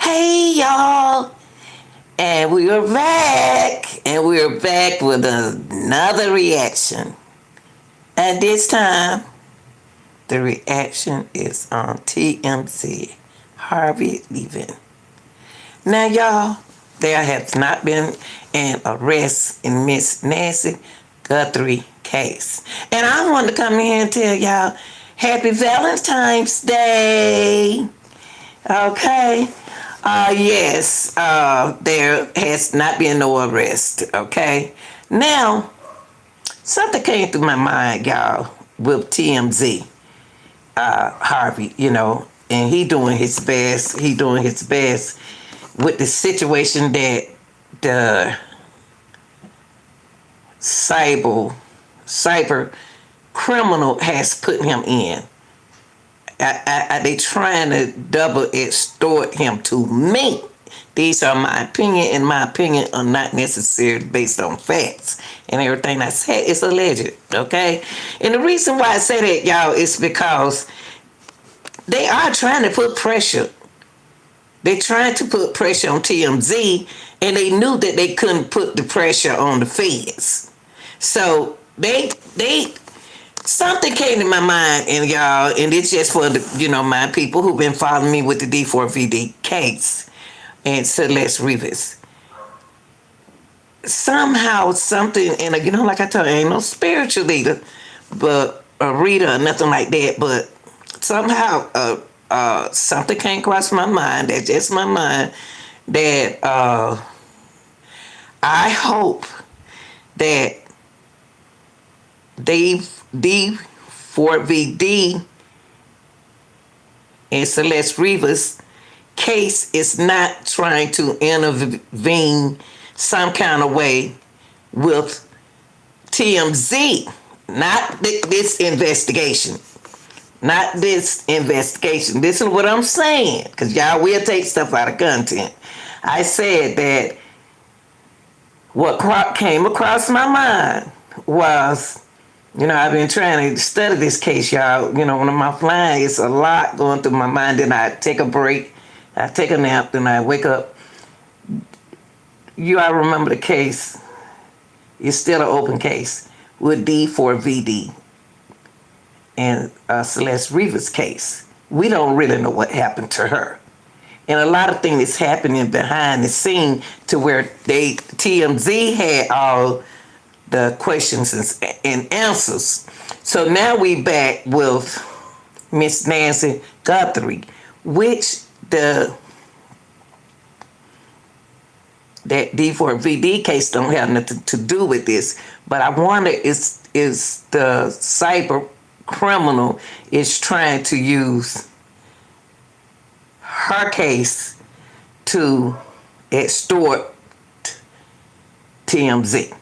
Hey y'all, and we are back, with another reaction. And this time, the reaction is on TMZ, Harvey Levin. Now, y'all, there has not been an arrest in Miss Nancy Guthrie case. And I wanted to come in here and tell y'all, Happy Valentine's Day. Okay. Yes, there has not been no arrest. Okay. Now, something came through my mind, y'all, with TMZ, Harvey, and he doing his best. He doing his best with the situation that the cyber criminal has put him in. They trying to double extort him to me. These are my opinion, and my opinion are not necessarily based on facts. And everything I say is alleged, okay? And the reason why I say that, y'all, is because they are trying to put pressure. They trying to put pressure on TMZ, and they knew that they couldn't put the pressure on the feds. So they something came to my mind, and y'all, and it's just for my people who've been following me with the D4VD case and Celeste Rivas. Somehow something, and like I told you, I ain't no spiritual leader, but a reader or nothing like that, but somehow something came across my mind, that's just my mind, that I hope that D4VD and Celeste Rivas case is not trying to intervene some kind of way with TMZ, not this investigation. Not this investigation. Listen to what I'm saying, because y'all will take stuff out of content. I said that what came across my mind was, I've been trying to study this case, y'all. When I'm flying, it's a lot going through my mind. Then I take a break, I take a nap, then I wake up. You all remember the case. It's still an open case with D4VD and Celeste Rivas' case. We don't really know what happened to her. And a lot of things is happening behind the scene to where TMZ had all the questions and answers. So now we back with Miss Nancy Guthrie, which that D4VD case don't have nothing to do with this. But I wonder is the cyber criminal is trying to use her case to extort TMZ.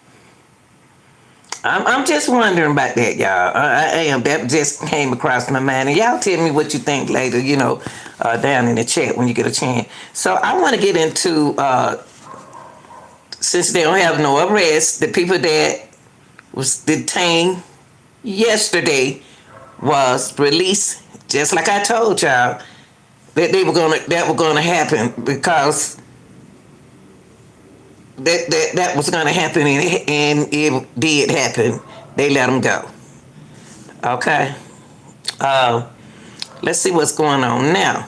I'm just wondering about that, y'all. I am. That just came across my mind. And y'all tell me what you think later, down in the chat when you get a chance. So I want to get into, since they don't have no arrest, the people that was detained yesterday was released, just like I told y'all that that were gonna happen, because that was gonna happen, and it did happen. They let them go. Okay. Let's see what's going on now.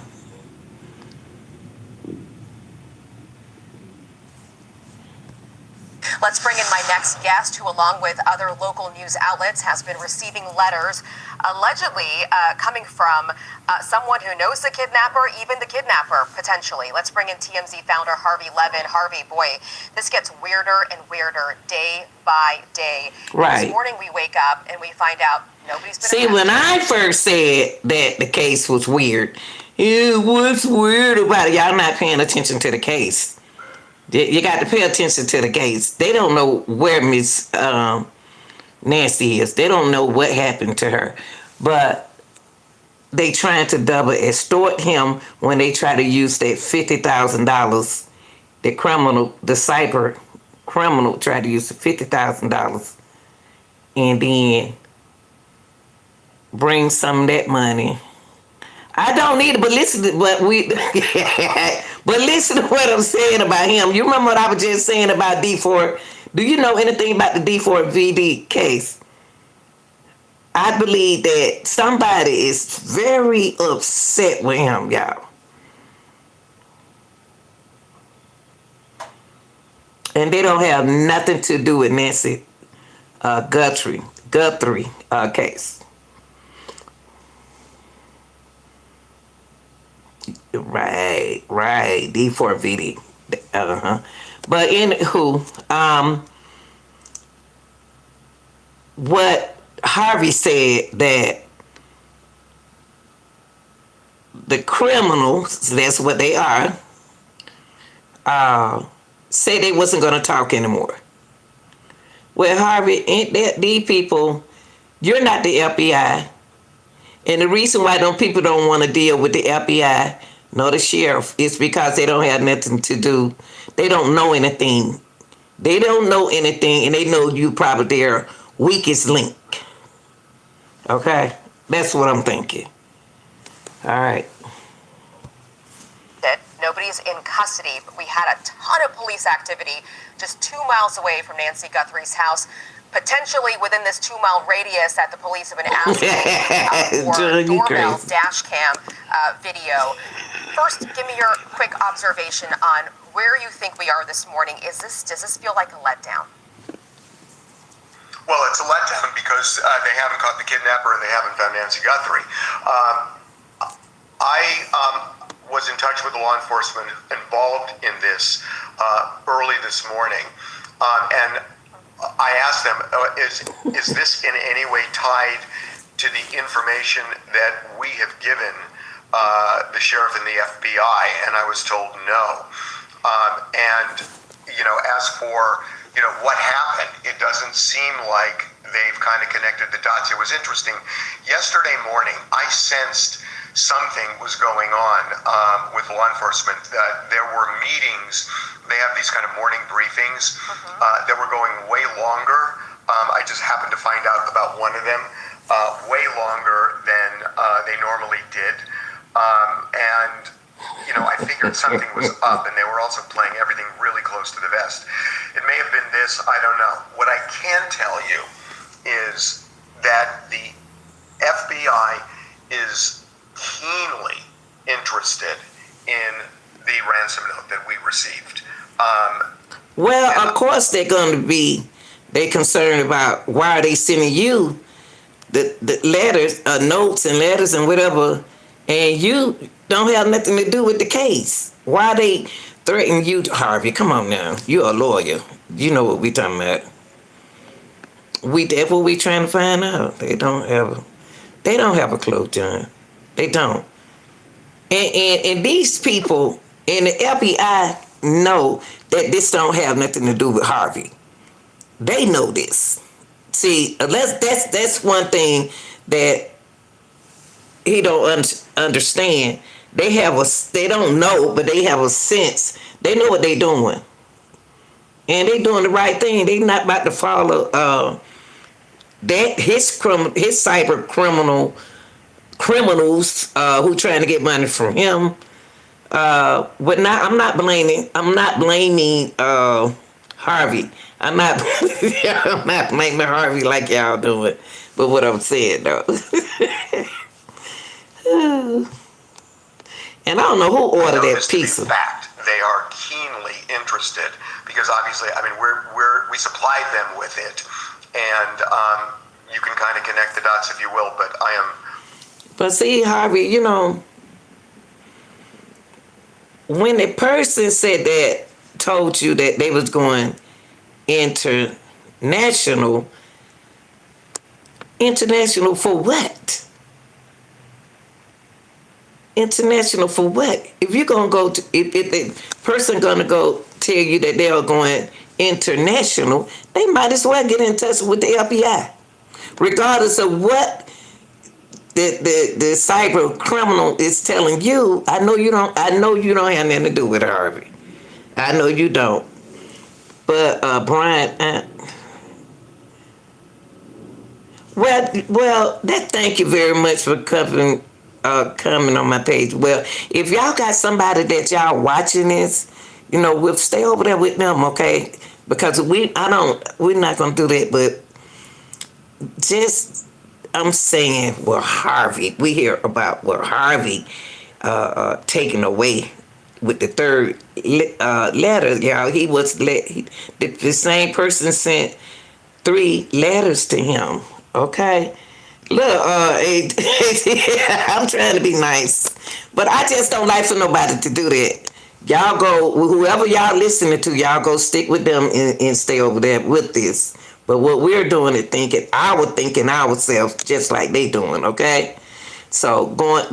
Let's bring in my next guest, who, along with other local news outlets, has been receiving letters allegedly coming from someone who knows the kidnapper, even the kidnapper, potentially. Let's bring in TMZ founder Harvey Levin. Harvey, boy, this gets weirder and weirder day by day. Right. This morning we wake up and we find out nobody's been See, when I first said that the case was weird, what's weird about it? Y'all not paying attention to the case. You got to pay attention to the case. They don't know where Miss Nancy is. They don't know what happened to her. But they trying to double extort him when they try to use that $50,000. The cyber criminal tried to use the $50,000 and then bring some of that money I don't need it, but but listen to what I'm saying about him. You remember what I was just saying about D4? Do you know anything about the D4 VD case? I believe that somebody is very upset with him, y'all. And they don't have nothing to do with Nancy Guthrie case. Right. D4VD. But anywho, what Harvey said that the criminals, that's what they are, said they wasn't going to talk anymore. Well, Harvey, ain't that these people, you're not the FBI. And the reason why people don't want to deal with the FBI nor the sheriff is because they don't have nothing to do. They don't know anything. They don't know anything, and they know you probably their weakest link. Okay? That's what I'm thinking. All right. Nobody's in custody, but we had a ton of police activity just 2 miles away from Nancy Guthrie's house, potentially within this 2 mile radius that the police have been asking for doorbell dash cam video. First, give me your quick observation on where you think we are this morning. Does this feel like a letdown? Well, it's a letdown because they haven't caught the kidnapper and they haven't found Nancy Guthrie. I was in touch with the law enforcement involved in this early this morning, and I asked them, is this in any way tied to the information that we have given the sheriff and the FBI? And I was told no. And, as for, what happened, it doesn't seem like they've kind of connected the dots. It was interesting. Yesterday morning, I sensed something was going on with law enforcement. There were meetings. They have these kind of morning briefings that were going way longer. I just happened to find out about one of them way longer than they normally did. And I figured something was up, and they were also playing everything really close to the vest. It may have been this, I don't know. What I can tell you is that the FBI is keenly interested in the ransom note that we received. Well, of course they're going to be. They concerned about why are they sending you the letters, notes and letters and whatever, and you don't have nothing to do with the case. Why they threaten you, Harvey? Come on now, you're a lawyer. You know what we talking about. That's what we trying to find out. They don't have a clue, John. They don't. And these people in the FBI know that this don't have nothing to do with Harvey. They know this. See, that's one thing that he don't understand. They don't know, but they have a sense. They know what they doing, and they doing the right thing. They not about to follow his cyber criminals who trying to get money from him. But I'm not blaming Harvey. I'm not blaming Harvey like y'all doing. But what I'm saying though. And I don't know who ordered that pizza. In fact, they are keenly interested because obviously, we supplied them with it, and you can kind of connect the dots if you will. But I am. But see, Harvey, when the person said that, told you that they was going international for what? International for what? If you're gonna go to, if the person gonna go tell you that they are going international, they might as well get in touch with the FBI, regardless of what the cyber criminal is telling you. I know you don't have nothing to do with Harvey. I know you don't. But Brian, thank you very much for covering comment on my page. Well, if y'all got somebody that y'all watching this, we'll stay over there with them, okay? Because we're not gonna do that. But just, I'm saying, Harvey, we hear about Harvey taken away with the third letter, y'all. He was the same person sent 3 letters to him. Okay, look, I'm trying to be nice, but I just don't like for nobody to do that. Y'all go, whoever y'all listening to, y'all go stick with them and stay over there with this. But what we're doing is thinking ourselves just like they doing. Okay, so going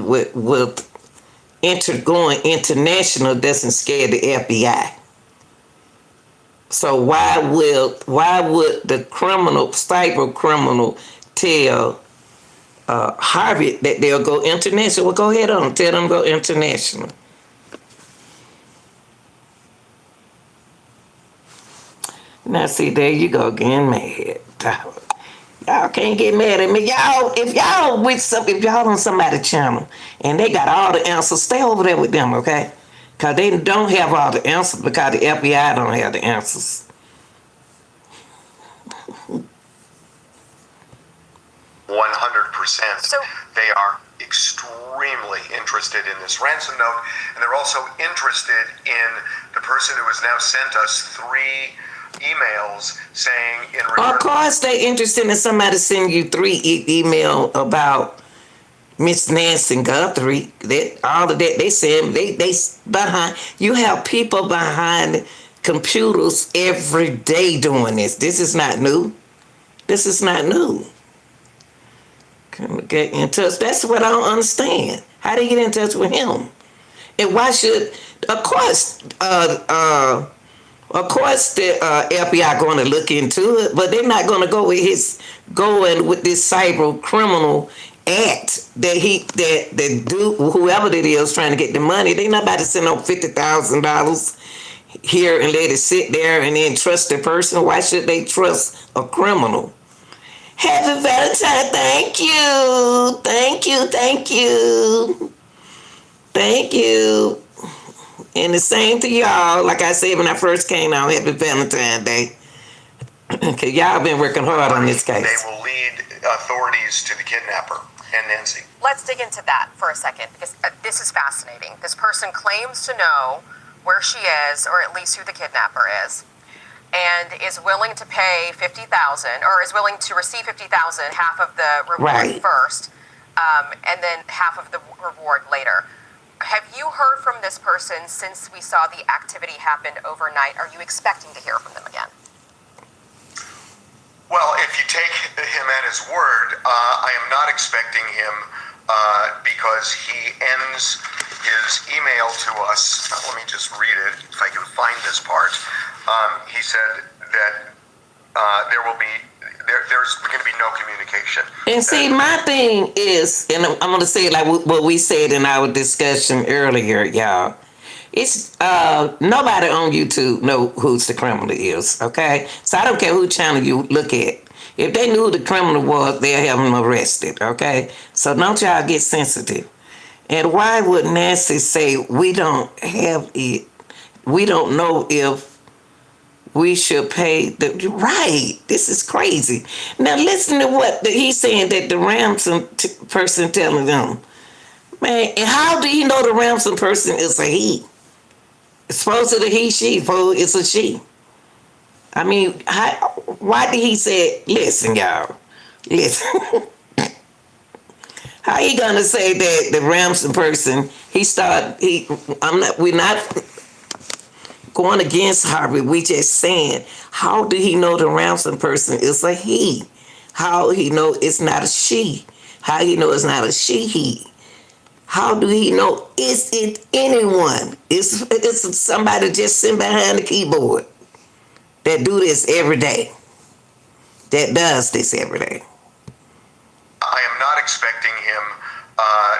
going international doesn't scare the FBI. So why would the cyber criminal tell Harvey that they'll go international? Well, go ahead on, tell them go international. Now see, there you go again, mad. Y'all can't get mad at me. If y'all on somebody's channel and they got all the answers, stay over there with them, okay? Because they don't have all the answers because the FBI don't have the answers. 100%. So they are extremely interested in this ransom note, and they're also interested in the person who has now sent us 3 emails saying in return. Of course, they interested in somebody sending you 3 email about Miss Nancy Guthrie. All of that they said they behind. You have people behind computers every day doing this. This is not new. This is not new. Can get in touch. That's what I don't understand. How do you get in touch with him? And why should? Of course, the FBI going to look into it, but they're not going to go with this cyber criminal act that do whoever it is trying to get the money. They not about to send on $50,000 here and let it sit there and then trust the person. Why should they trust a criminal? Happy Valentine! Thank you, thank you, thank you, thank you. And the same to y'all. Like I said when I first came out, happy Valentine's Day. Cause y'all been working hard on this case. They will lead authorities to the kidnapper and Nancy. let's dig into that for a second, because this is fascinating. This person claims to know where she is, or at least who the kidnapper is, and is willing to pay $50,000, or is willing to receive $50,000, half of the reward first, and then half of the reward later. Have you heard from this person since we saw the activity happen overnight? Are you expecting to hear from them again? Well, if you take him at his word, I am not expecting him because he ends his email to us. Let me just read it, if I can find this part. He said that there's going to be no communication. And see, my thing is, and I'm going to say it like what we said in our discussion earlier, y'all. It's nobody on YouTube know who the criminal is, okay? So I don't care who channel you look at. If they knew who the criminal was, they'll have him arrested, okay? So don't y'all get sensitive. And why would Nancy say we don't have it? We don't know if we should pay the right. This is crazy. Now listen to what he's saying, that the ransom person telling them. Man, and how do you know the ransom person is a he? It's supposed to be he, she, it's a she. I mean, why did he say, listen, y'all, listen. How he gonna say that the ransom person, we're not going against Harvey, we just saying, how do he know the ransom person is a he? How he know it's not a she? How he know it's not a she, he? How do he know? Is it anyone? It's somebody just sitting behind the keyboard that do this every day, that does this every day. I am not expecting him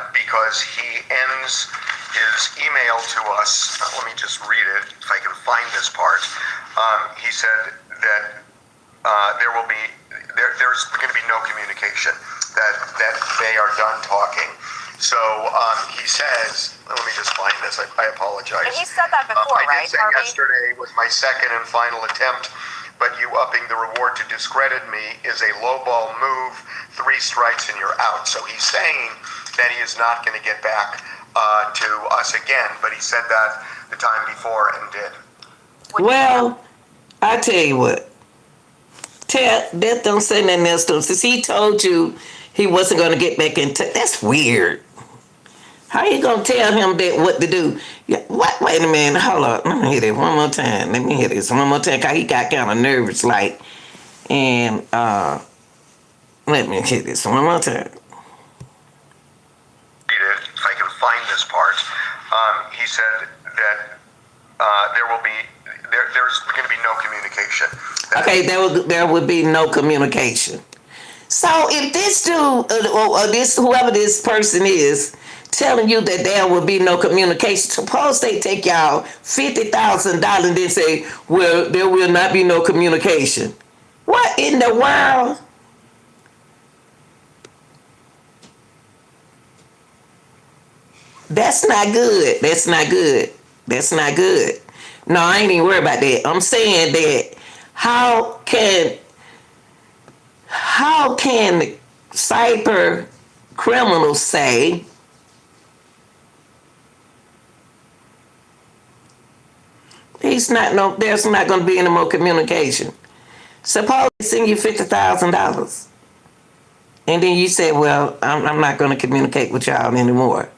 because he ends his email to us. Let me just read it, if I can find this part. He said that there's going to be no communication, that they are done talking. So he says, let me just find this. I apologize. And he said that before, I right, did say Harvey? yesterday was my second and final attempt, but you upping the reward to discredit me is a lowball move. 3 strikes and you're out. So he's saying that he is not going to get back to us again, but he said that the time before and did. Well, I tell you what. That don't say nothing else to him. Since he told you he wasn't going to get back in touch, that's weird. How you going to tell him that what to do? Yeah, what? Wait a minute. Hold up. Let me hear this one more time. Let me hear this one more time. Cause he got kind of nervous, like, and let me hear this one more time. If I can find this part, he said that there's going to be no communication. Okay, there would be no communication. So if this dude or this whoever this person is telling you that there will be no communication, suppose they take y'all $50,000 and then say, well, there will not be no communication. What in the world? That's not good. That's not good. That's not good. No, I ain't even worried about that. I'm saying that how can cyber criminals say there's not going to be any more communication? Suppose they send you $50,000 and then you say, well, I'm not going to communicate with y'all anymore.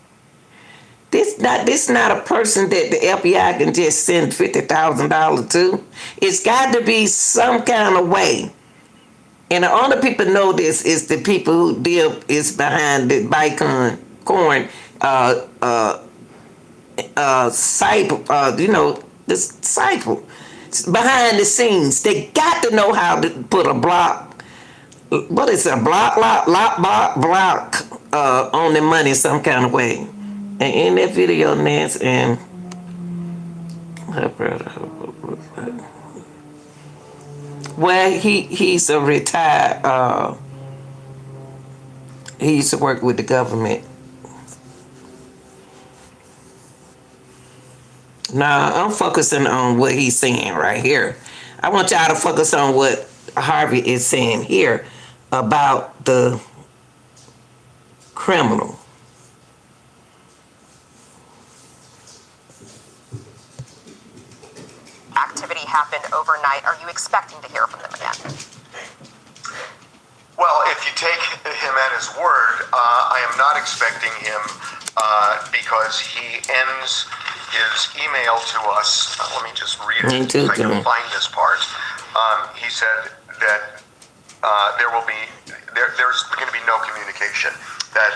This not a person that the FBI can just send $50,000 to. It's got to be some kind of way. And the only people know this is the people who deal is behind the Bicon corn cyber, this cyber behind the scenes. They got to know how to put a block. What is a block on the money some kind of way. And in that video, Nance and her brother, well, he's a retired. He used to work with the government. Now I'm focusing on what he's saying right here. I want y'all to focus on what Harvey is saying here about the criminal. Activity happened overnight. Are you expecting to hear from them again? Well, if you take him at his word, I am not expecting him because he ends his email to us. Let me just read it if I can find this part. He said that there's going to be no communication. That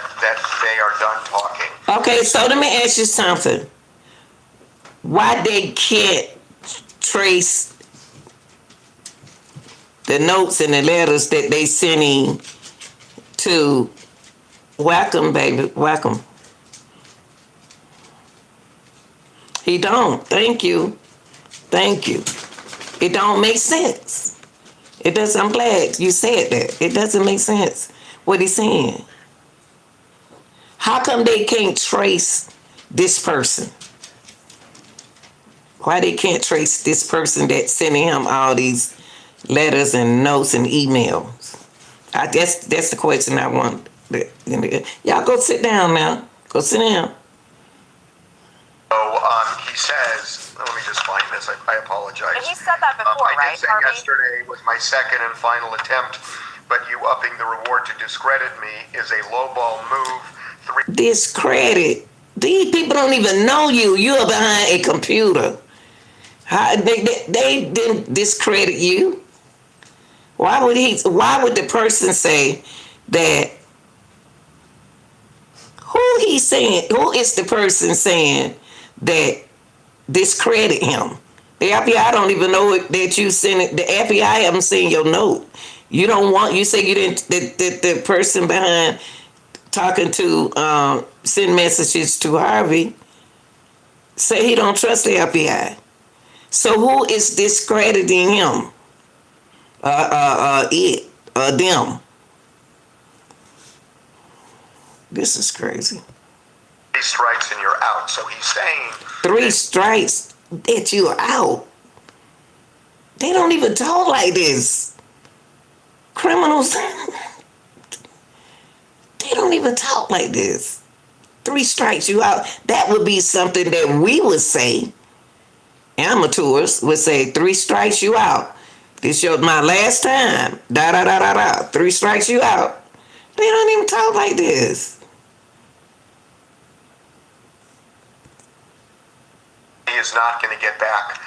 they are done talking. Okay, so let me ask you something. Why they can't trace the notes and the letters that they sending to Wacom, baby, Wacom? He don't. Thank you. It don't make sense. It does. I'm glad you said that. It doesn't make sense what he's saying. How come they can't trace this person? Why they can't trace this person that's sending him all these letters and notes and emails? That's the question I want. Y'all go sit down now. Go sit down. So he says, let me just find this. I apologize. And he said that before, I right, did say Harvey? yesterday was my second and final attempt, but you upping the reward to discredit me is a lowball move. Discredit. These people don't even know you. You're behind a computer. They didn't discredit you. Why would the person say that? Who is the person saying that discredit him? The FBI don't even know that you sent it. The FBI haven't seen your note. You say you didn't, the person behind talking to, send messages to Harvey, say he don't trust the FBI. So who is discrediting him? Them. This is crazy. strikes and you're out. So he's saying 3 strikes that you're out. They don't even talk like this. Criminals, they don't even talk like this. 3 strikes you out. That would be something that we would say. Amateurs would say 3 strikes you out. This is my last time. Da da da da da. 3 strikes you out. They don't even talk like this. he is not going to get back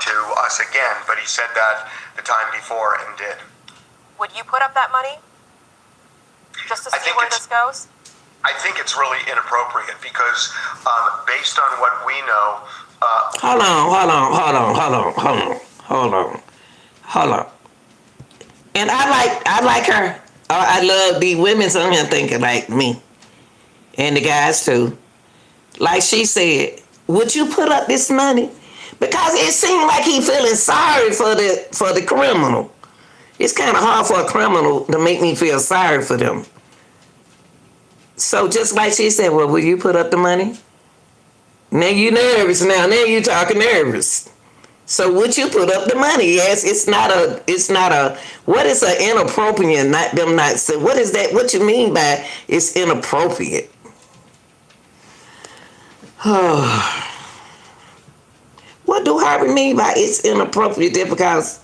to us again, but he said that the time before and did. Would you put up that money just to I see think where it's- this goes? I think it's really inappropriate because based on what we know, Hold on. And I like her. I love the women's on here thinking like me. And the guys too. Like she said, would you put up this money? Because it seemed like he feeling sorry for the criminal. It's kind of hard for a criminal to make me feel sorry for them. So just like she said, well, will you put up the money? Now you nervous now. Now you talking nervous. So would you put up the money? Yes, it's not a, what is an inappropriate, not them not, so what is that, what you mean by it's inappropriate? What do Harvey mean by it's inappropriate? Because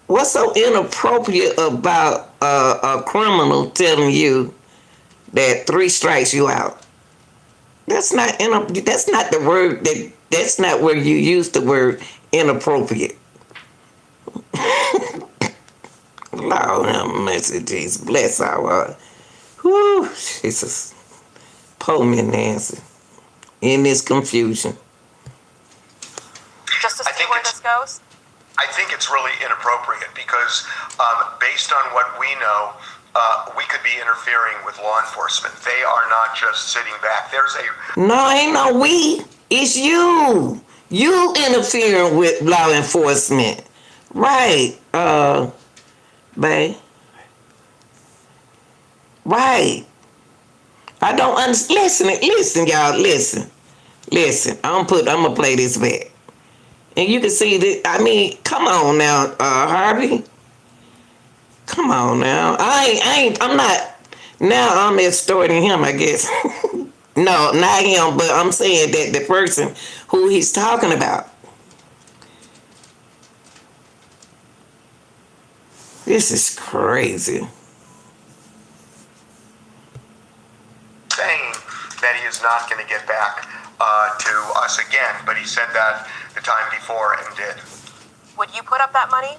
what's so inappropriate about a criminal telling you that 3 strikes you out? That's not the word that's not where you use the word inappropriate. Lord have mercy, Jesus. Bless our heart. Whew, Jesus. Pull me, Nancy. In this confusion. Just to I see think where it's- this goes? I think it's really inappropriate because based on what we know, we could be interfering with law enforcement. They are not just sitting back. There's a No, ain't no we. It's you. You interfering with law enforcement. Right, babe. Right. I don't understand. Listen, y'all, listen. I'm gonna play this back. And you can see that, I mean, come on now, Harvey. Come on now. I'm not, now I'm extorting him, I guess. No, not him, but I'm saying that the person who he's talking about. This is crazy. saying that he is not going to get back to us again, but he said that the time before and did. Would you put up that money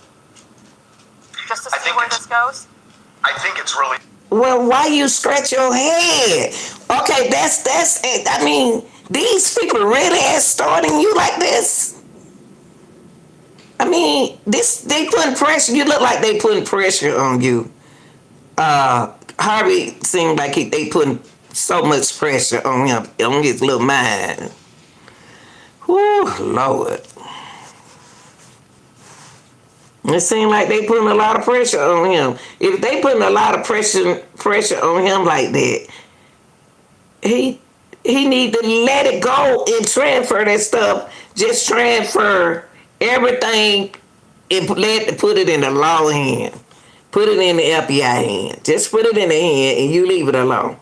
just to I see think where it's- this goes? I think it's really Well, why you scratch your head? Okay, that's it. I mean, these people really extorting you like this? I mean, they putting pressure. You look like they putting pressure on you. Harvey seemed like they putting so much pressure on him, on his little mind. Whew, Lord. It seemed like they putting a lot of pressure on him. If they putting a lot of pressure on him like that, he need to let it go and transfer that stuff. Just transfer everything and put it in the law hand. Put it in the FBI hand. Just put it in the hand and you leave it alone.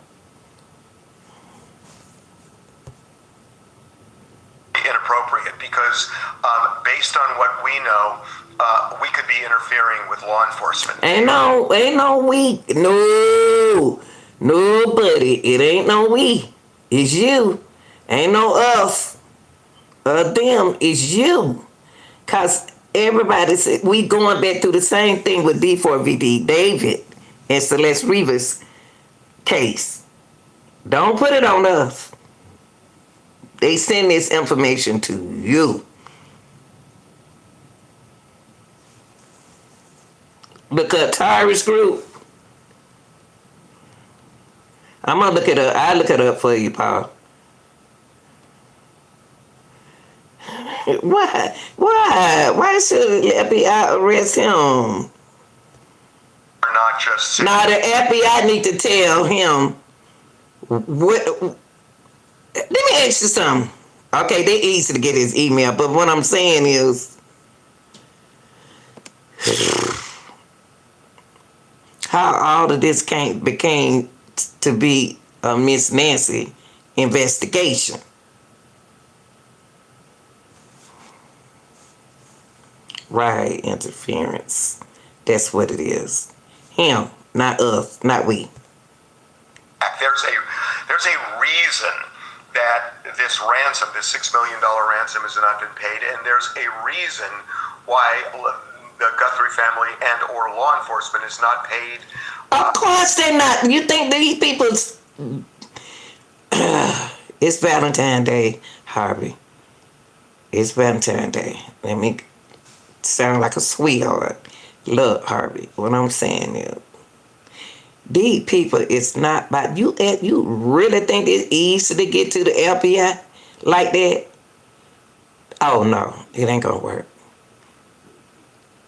inappropriate because based on what we know, we could be interfering with law enforcement. Ain't no we. No, nobody. It ain't no we. It's you. Ain't no us. Them. It's you. Cause everybody said we going back through the same thing with D4VD, David and Celeste Rivas case. Don't put it on us. They send this information to you. Because terrorist group. I'm gonna look it up. I'll look it up for you, Paul. Why should the FBI arrest him? Are not just Now the FBI need to tell him What? Let me ask you something. Okay, they easy to get his email, but what I'm saying is, how all of this became to be a Miss Nancy investigation. Right, interference. That's what it is. Him, not us, not we. There's a reason that this ransom, this $6 million ransom, has not been paid, and there's a reason why the Guthrie family and or law enforcement is not paid. Of course they're not. You think these people? It's Valentine's Day, Harvey. It's Valentine's Day. Let me sound like a sweetheart. Look, Harvey, what I'm saying is, these people, it's not about you. You really think it's easy to get to the FBI like that? Oh no, it ain't gonna work.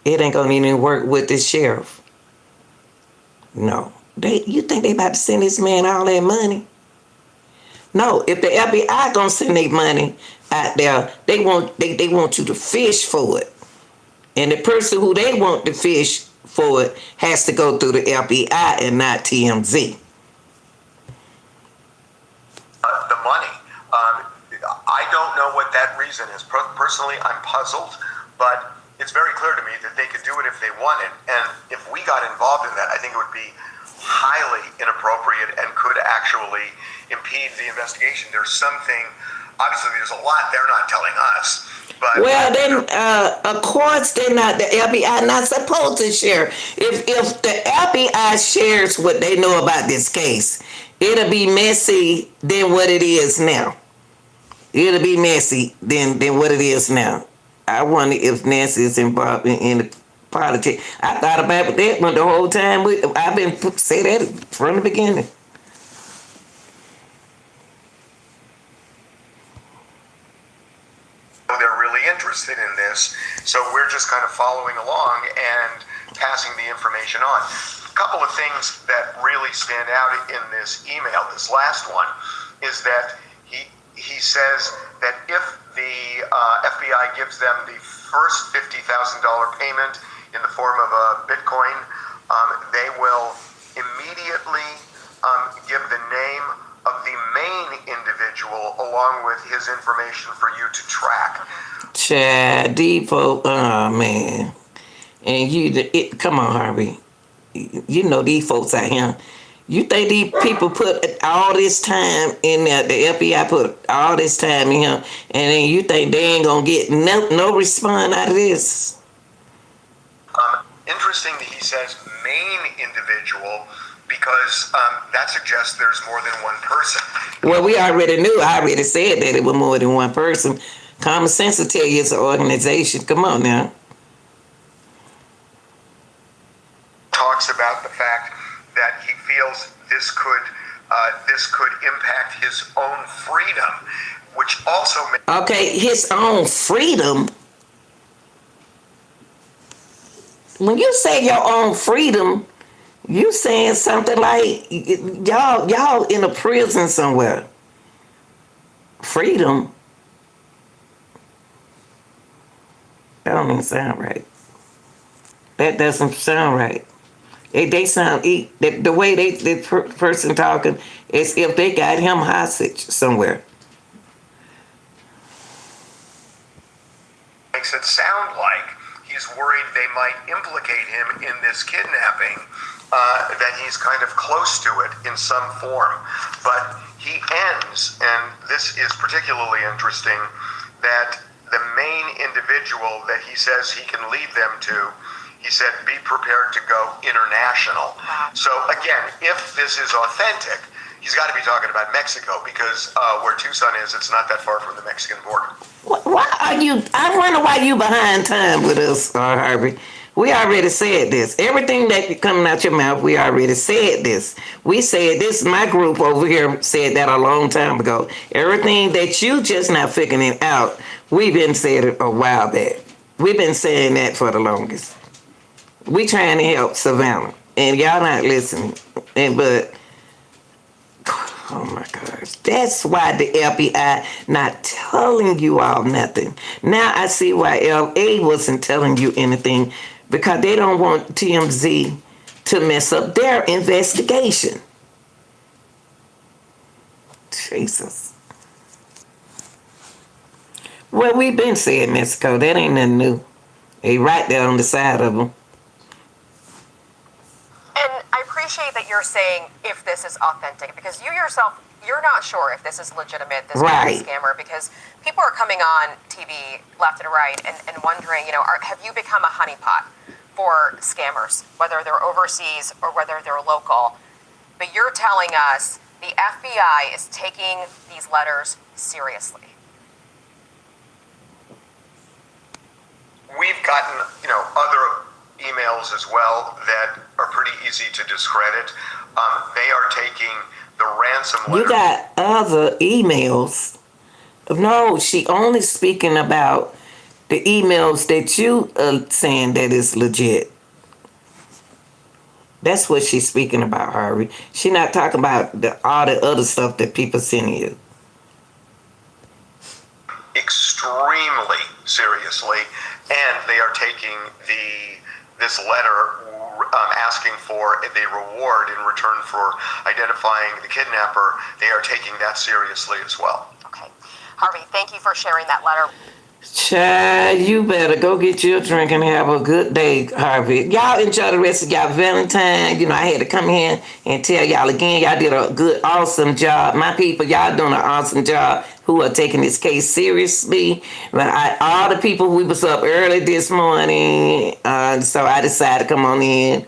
It ain't gonna even work with the sheriff. No, you think they about to send this man all that money? No, if the FBI gonna send their money out there, they want you to fish for it, and the person who they want to fish for it has to go through the FBI and not TMZ. The money. I don't know what that reason is. Personally, I'm puzzled, but it's very clear to me that they could do it if they wanted. And if we got involved in that, I think it would be highly inappropriate and could actually impede the investigation. There's something, obviously there's a lot they're not telling us. But well, then, of course, they're not. The FBI not supposed to share. If the FBI shares what they know about this case, it'll be messy than what it is now. It'll be messy than what it is now. I wonder if Nancy is involved in the politics. I thought about that one the whole time. I've been say that from the beginning. They're really interested in this, so we're just kind of following along and passing the information on. A couple of things that really stand out in this email, this last one, is that he says that if the FBI gives them the first $50,000 payment in the form of a Bitcoin, they will immediately give the name of the main individual along with his information for you to track. Chad, Depot, oh man. And come on, Harvey. You know these folks out here. You think these people put all this time in there, the FBI put all this time in here, and then you think they ain't gonna get no response out of this? Interesting that he says main individual, because that suggests there's more than one person. Well, we already knew. I already said that it was more than one person. Common sense will tell you it's an organization. Come on now. Talks about the fact that he feels this could impact his own freedom, which also Okay, his own freedom. When you say your own freedom, you saying something like y'all in a prison somewhere. Freedom. That don't even sound right. That doesn't sound right. They sound the way the person talking is if they got him hostage somewhere. makes it sound like he's worried they might implicate him in this kidnapping, that he's kind of close to it in some form. But he ends, and this is particularly interesting, that the main individual that he says he can lead them to, he said, be prepared to go international. So again, if this is authentic, he's got to be talking about Mexico, because where Tucson is, it's not that far from the Mexican border. Why are you? I wonder why you behind time with us, Harvey. We already said this. Everything that coming out your mouth, we already said this. We said this. My group over here said that a long time ago. Everything that you just now figuring out, we've been saying it a while back. We've been saying that for the longest. We trying to help Savannah, and y'all not listening. But Oh my gosh. That's why the FBI not telling you all nothing. Now I see why LA wasn't telling you anything, because they don't want TMZ to mess up their investigation. Jesus. Well, we've been saying Mexico. That ain't nothing new. They right there on the side of them. And I appreciate that you're saying if this is authentic, because you yourself, you're not sure if this is legitimate, this Right. scammer, because people are coming on TV left and right and wondering, have you become a honeypot for scammers, whether they're overseas or whether they're local? But you're telling us the FBI is taking these letters seriously. We've gotten, other emails as well that are pretty easy to discredit. They are taking the ransom letter. You got other emails. No, she only speaking about the emails that you are saying that is legit. That's what she's speaking about, Harvey. She not talking about all the other stuff that people send you. Extremely seriously, and they are taking this letter asking for the reward in return for identifying the kidnapper. They are taking that seriously as well. Okay. Harvey, thank you for sharing that letter. Child, you better go get you a drink and have a good day, Harvey. Y'all enjoy the rest of y'all Valentine. I had to come here and tell y'all again, y'all did a good, awesome job. My people, y'all doing an awesome job who are taking this case seriously. All the people, we was up early this morning, so I decided to come on in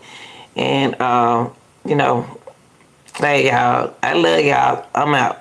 and, play y'all. I love y'all. I'm out.